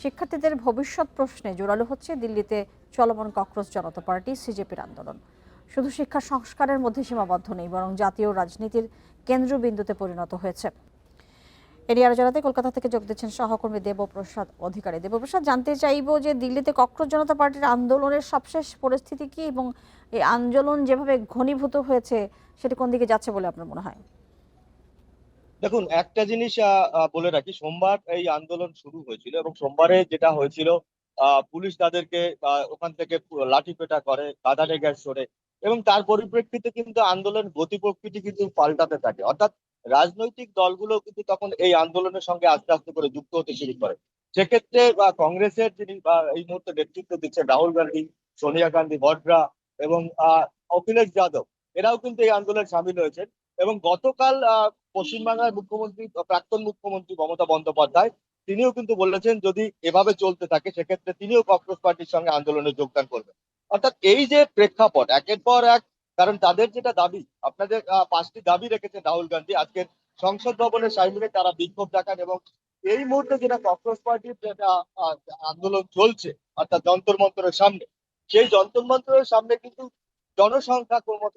শিক্ষার্থীদের ভবিষ্যৎ প্রশ্নে জোরালো হচ্ছে দিল্লিতে চলমান ককরোচ জনতা পার্টি সিজেপির আন্দোলন। শুধু শিক্ষা সংস্কারের মধ্যে সীমাবদ্ধ নেই, বরং জাতীয় রাজনীতির কেন্দ্রবিন্দুতে পরিণত হয়েছে। এরই আলোচনাতে কলকাতা থেকে যোগ দিচ্ছেন সহকর্মী দেবপ্রসাদ অধিকারী। দেবপ্রসাদ, জানতে চাইবো যে দিল্লিতে ককরোচ জনতা পার্টির আন্দোলনের সবশেষ পরিস্থিতি কি, এবং এই আন্দোলন যেভাবে ঘনীভূত হয়েছে সেটি কোন দিকে যাচ্ছে বলে আপনার মনে হয়? দেখুন, একটা জিনিস বলে রাখি। সোমবার এই আন্দোলন শুরু হয়েছিল এবং সোমবারে যেটা হয়েছিল, পুলিশ তাদেরকে ওখান থেকে লাঠিপেটা করে, কাঁদানে গ্যাস ছোড়ে এবং তার পরিপ্রেক্ষিতে কিন্তু আন্দোলন গতি প্রকৃতি কিন্তু পাল্টাতে থাকে। অর্থাৎ রাজনৈতিক দলগুলো কিন্তু তখন এই আন্দোলনের সঙ্গে আস্তে আস্তে করে যুক্ত হতে শুরু করে। সেক্ষেত্রে কংগ্রেসের যিনি এই মুহূর্তে নেতৃত্ব দিচ্ছেন, রাহুল গান্ধী, সোনিয়া গান্ধী ভদ্রা এবং অখিলেশ যাদব, এরাও কিন্তু এই আন্দোলনে সামিল হয়েছেন। এবং গতকাল পশ্চিমবাংলার মুখ্যমন্ত্রী, প্রাক্তন মুখ্যমন্ত্রী মমতা বন্দ্যোপাধ্যায়, তিনিও কিন্তু বলেছেন যদি এভাবে চলতে থাকে সেক্ষেত্রে তিনিও কংগ্রেস পার্টির সঙ্গে আন্দোলনে যোগদান করবেন। অর্থাৎ এই যে প্রেক্ষাপট একের পর এক, কারণ তাদের যেটা দাবি, আপনাদের 5টি দাবি রেখেছেন রাহুল গান্ধী আজকের সংসদ ভবনের সামনে তারা বিক্ষোভ দেখান। এবং এই মুহূর্তে যেটা কংগ্রেস পার্টির যেটা আহ, আন্দোলন চলছে, অর্থাৎ যন্তর মন্তরের সামনে, সেই যন্তর মন্তরের সামনে কিন্তু জনসংখ্যা ক্রমশ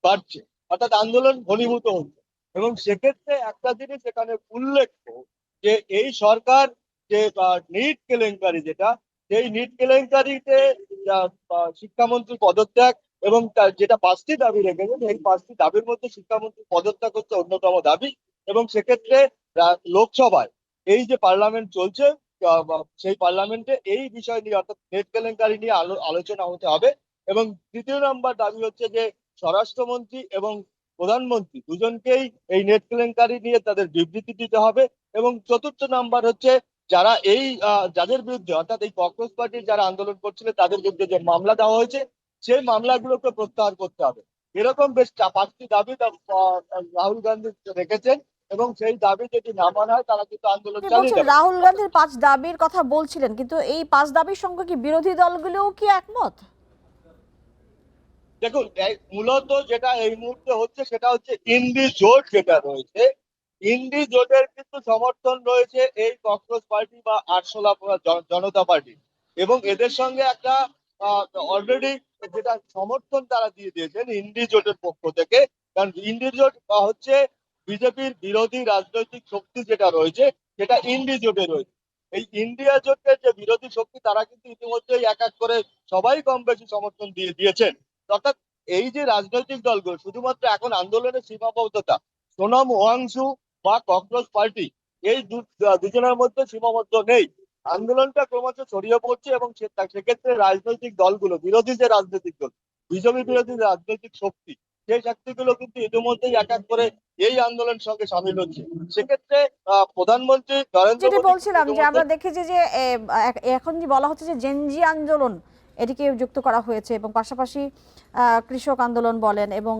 বাড়ছে, অর্থাৎ আন্দোলন ঘনীভূত হচ্ছে। এবং সেক্ষেত্রে একটা জিনিস এখানে উল্লেখ্য যে এই সরকার যে নিট কেলেঙ্কারি, যেটা সেই নিট কেলেঙ্কারিতে শিক্ষামন্ত্রী পদত্যাগ এবং যেটা 5টি দাবি রেখেছেন, এই 5টি দাবির মধ্যে শিক্ষামন্ত্রী পদত্যাগ হচ্ছে অন্যতম দাবি। এবং সেক্ষেত্রে লোকসভায় এই যে পার্লামেন্ট চলছে, সেই পার্লামেন্টে এই বিষয় নিয়ে অর্থাৎ নেট কেলেঙ্কারি নিয়ে আলোচনা হতে হবে। এবং তৃতীয় নম্বর দাবি হচ্ছে যে স্বরাষ্ট্রমন্ত্রী এবং প্রধানমন্ত্রী দুজনকেই এই নেট কেলেঙ্কারি নিয়ে তাদের বিবৃতি দিতে হবে। এবং চতুর্থ নাম্বার হচ্ছে যারা এই যাদের বিরুদ্ধে, অর্থাৎ এই কংগ্রেস পার্টির যারা আন্দোলন করছিল তাদের বিরুদ্ধে যে মামলা দেওয়া হয়েছে সেই মামলাগুলোকে প্রত্যাহার করতে হবে। এরকম বেশ 5টি দাবি রাহুল গান্ধী রেখেছেন। এবং সেই দাবি যদি না মানা হয় তারা কিন্তু আন্দোলন আপনি চালিয়ে বলছেন যাবে। রাহুল গান্ধীর 5 দাবির কথা বলছিলেন, কিন্তু এই 5 দাবির সঙ্গে কি বিরোধী দলগুলোও কি একমত? দেখুন, মূলত যেটা এই মুহূর্তে হচ্ছে সেটা হচ্ছে ইন্ডি জোট যেটা রয়েছে, ইন্ডি জোটের কিন্তু সমর্থন রয়েছে এই কংগ্রেস পার্টি বা আরশোলা জনতা পার্টি। এবং এদের সঙ্গে একটা অলরেডি যেটা সমর্থন তারা দিয়ে দিয়েছেন ইন্ডি জোটের পক্ষ থেকে। কারণ ইন্ডি জোট হচ্ছে বিজেপির বিরোধী রাজনৈতিক শক্তি যেটা রয়েছে, সেটা ইন্ডি জোটে রয়েছে। এই ইন্ডিয়া জোটের যে বিরোধী শক্তি তারা কিন্তু ইতিমধ্যেই এক এক করে সবাই কম বেশি সমর্থন দিয়ে দিয়েছেন। অর্থাৎ এই যে রাজনৈতিক দলগুলো শুধুমাত্র এখন আন্দোলনের সীমাবদ্ধতা সোনাম ওয়াংশু বা কংগ্রেস পার্টি, এই দুজনের মধ্যে সীমাবদ্ধ নেই। আন্দোলনটা ক্রমশ ছড়িয়ে পড়ছে এবং সেক্ষেত্রে রাজনৈতিক দলগুলো, বিরোধী যে রাজনৈতিক দল, বিজেপি বিরোধী রাজনৈতিক শক্তি, সেই শক্তিগুলো কিন্তু ইতিমধ্যেই এক এক করে এই আন্দোলনের সঙ্গে সামিল হচ্ছে। সেক্ষেত্রে প্রধানমন্ত্রী নরেন্দ্র যেটি মোদী কিন্তু বলছিলাম যে ইতিমধ্যে। আমরা দেখেছি যে এখন যে বলা হচ্ছে যে জেনজি আন্দোলন এটিকে যুক্ত করা হয়েছে, এবং পাশাপাশি কৃষক আন্দোলন বলেন এবং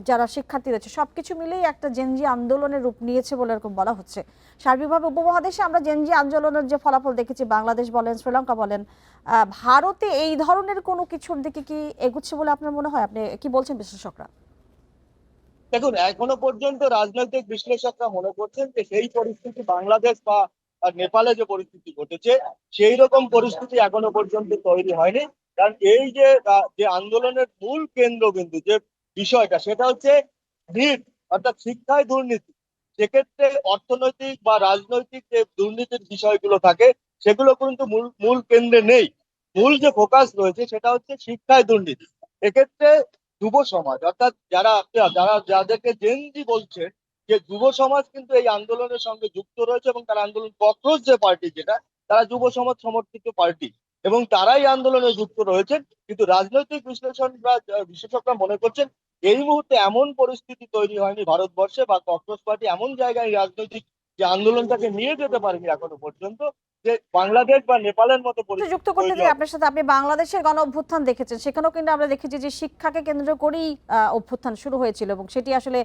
যারা শিক্ষার্থী রয়েছে সবকিছু মিলেই একটা জেনজি আন্দোলনের রূপ নিয়েছে বলে এরকম বলা হচ্ছে। সার্বিকভাবে উপমহাদেশে আমরা জেনজি আন্দোলনের যে ফলাফল দেখেছি, বাংলাদেশ বলেন, শ্রীলঙ্কা বলেন, ভারতে এই ধরনের কোনো কিছুর দিকে কি এগুচ্ছে বলে আপনার মনে হয়? আপনি কি বলছেন বিশ্লেষকরা? দেখুন, এখনো পর্যন্ত রাজনৈতিক বিশ্লেষকরা মনে করছেন যে সেই পরিস্থিতি বাংলাদেশ বা নেপালে যে পরিস্থিতি ঘটেছে সেই রকম পরিস্থিতি এখনো পর্যন্ত তৈরি হয়নি। কারণ এই যে যে আন্দোলনের মূল কেন্দ্রবিন্দু যে বিষয়টা সেটা হচ্ছে নিট, অর্থাৎ শিক্ষায় দুর্নীতি। সেক্ষেত্রে অর্থনৈতিক বা রাজনৈতিক যে দুর্নীতির বিষয়গুলো থাকে সেগুলো কিন্তু মূল মূল কেন্দ্রে নেই। মূল যে ফোকাস রয়েছে সেটা হচ্ছে শিক্ষায় দুর্নীতি। এক্ষেত্রে যুব সমাজ, অর্থাৎ যারা যারা যাদেরকে জেনজি বলছে, যে যুব সমাজ কিন্তু এই আন্দোলনের সঙ্গে যুক্ত রয়েছে এবং তারা আন্দোলন ককরোচ যে পার্টি যেটা, তারা যুব সমাজ সমর্থিত পার্টি এবং তারাই আন্দোলনে যুক্ত রয়েছেন। কিন্তু রাজনৈতিক বিশ্লেষণরা বিশেষজ্ঞরা মনে করছেন এই মুহূর্তে এমন পরিস্থিতি তৈরি হয়নি ভারতবর্ষে, বা ককরোচ পার্টি এমন জায়গায় রাজনৈতিক যে আন্দোলনটাকে নিয়ে যেতে পারেনি এখনো পর্যন্ত, যে বাংলাদেশ বা নেপালের মতো যুক্ত পরিস্থিতি করতে তৈরি চাই হবে। আপনার সাথে, আপনি বাংলাদেশের গণ অভ্যুত্থান দেখেছেন, সেখানেও কিন্তু আমরা দেখেছি যে শিক্ষাকে কেন্দ্র করেই অভ্যুত্থান শুরু হয়েছিল এবং সেটি আসলে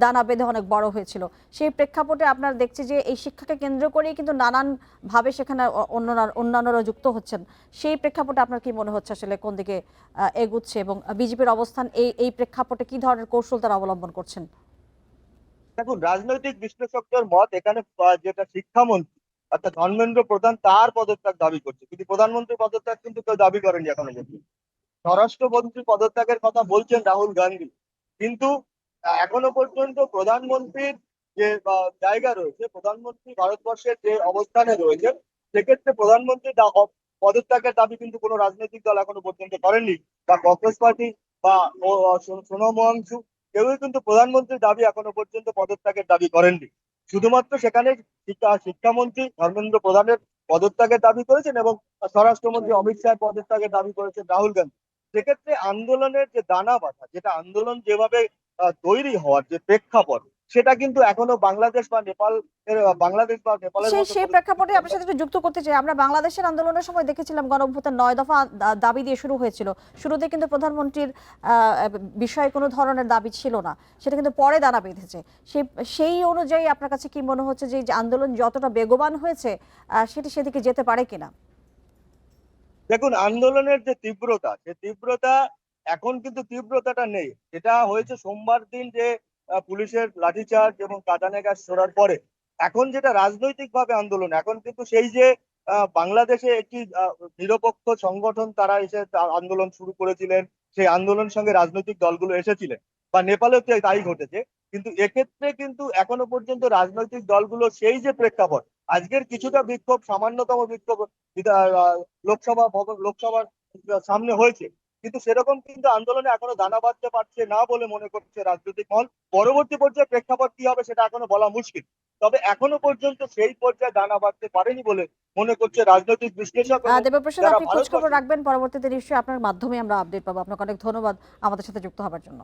দানা বেঁধে অনেক বড় হয়েছিল। সেই প্রেক্ষাপটে আপনার দেখছি যে এই শিক্ষাকে কেন্দ্র করেই কিন্তু নানান ভাবে সেখানে অন্যান্যরা যুক্ত হচ্ছেন। সেই প্রেক্ষাপটে আপনার কি মনে হচ্ছে আসলে কোন দিকে এগুচ্ছে, এবং বিজেপির অবস্থান এই এই প্রেক্ষাপটে কি ধরনের কৌশল তারা অবলম্বন করছেন? দেখুন, রাজনৈতিক বিশ্লেষকদের মত এখানে যেটা শিক্ষামন্ত্রী অর্থাৎ ধর্মেন্দ্র প্রধান তার পদত্যাগ দাবি করছে, কিন্তু প্রধানমন্ত্রী পদত্যাগ কিন্তু কেউ দাবি করেনি এখনো পর্যন্ত। স্বরাষ্ট্রমন্ত্রী পদত্যাগের কথা বলছেন রাহুল গান্ধী, কিন্তু এখনো পর্যন্ত প্রধানমন্ত্রীর যে জায়গা রয়েছে, প্রধানমন্ত্রী ভারতবর্ষের যে অবস্থানে রয়েছে, সেক্ষেত্রে প্রধানমন্ত্রী পদত্যাগের দাবি কিন্তু কোনো রাজনৈতিক দল এখনো পর্যন্ত করেননি, বা কংগ্রেস পার্টি বা সোনম ওয়াংচুক কেউই কিন্তু প্রধানমন্ত্রীর দাবি এখনো পর্যন্ত পদত্যাগের দাবি করেননি। শুধুমাত্র সেখানে শিক্ষামন্ত্রী ধর্মেন্দ্র প্রধানের পদত্যাগের দাবি করেছেন এবং স্বরাষ্ট্রমন্ত্রী অমিত শাহের পদত্যাগের দাবি করেছেন রাহুল গান্ধী। সেক্ষেত্রে আন্দোলনের যে দানা বাঁধা, যেটা আন্দোলন যেভাবে তৈরি হওয়ার যে প্রেক্ষাপট, সেটা কিন্তু এখনো বাংলাদেশ বা নেপাল বাংলাদেশ বা নেপালের সেই মতো সেই প্রেক্ষাপটে আপনার সাথে একটু যুক্ত করতে চাই। আমরা বাংলাদেশের আন্দোলনের সময় দেখেছিলাম গণঅভ্যুত্থান 9 দফা দাবি দিয়ে শুরু হয়েছিল। শুরুতে কিন্তু প্রধানমন্ত্রীর বিষয়ে কোনো ধরনের দাবি ছিল না, সেটা কিন্তু পরে দানা বেঁধেছে। সেই সেই অনুযায়ী আপনার কাছে কি মনে হচ্ছে যে এই যে আন্দোলন যতটা বেগবান হয়েছে সেটি সেদিকে যেতে পারে কিনা? দেখুন, আন্দোলনের যে তীব্রতা, সে তীব্রতা এখন কিন্তু তীব্রতাটা নেই। যেটা হয়েছে সোমবার দিন, যে পুলিশের লাঠিচার্জ এবং কাঁদানে গ্যাস ছোড়ার পরে, এখন যেটা রাজনৈতিক ভাবে আন্দোলন, এখন কিন্তু সেই যে বাংলাদেশে একটি নিরপেক্ষ সংগঠন তারা এসে আন্দোলন শুরু করেছিলেন, সেই আন্দোলনের সঙ্গে রাজনৈতিক দলগুলো এসেছিলেন, বা নেপালেও তাই ঘটেছে। কিন্তু এক্ষেত্রে কিন্তু এখনো পর্যন্ত রাজনৈতিক দলগুলো সেই যে প্রেক্ষাপট, আজকের কিছুটা বিক্ষোভ, সামান্যতম বিক্ষোভ লোকসভার সামনে হয়েছে, কিন্তু সেরকম কিন্তু আন্দোলনে এখনো দানা বাঁধতে পারছে না বলে মনে করছে রাজনৈতিক মহল। পরবর্তী পর্যায়ে প্রেক্ষাপট কি হবে সেটা এখনো বলা মুশকিল, তবে এখনো পর্যন্ত সেই পর্যায়ে দানা বাঁধতে পারেনি বলে মনে করছে রাজনৈতিক বিশ্লেষক এবং দেবপ্রসাদ, যারা আপনি খোঁজ খবর ভারতবর্ষে। রাখবেন, পরবর্তীতে নিশ্চয়ই আপনার মাধ্যমে আমরা আপডেট পাবো। আপনাকে অনেক ধন্যবাদ আমাদের সাথে যুক্ত হবার জন্য।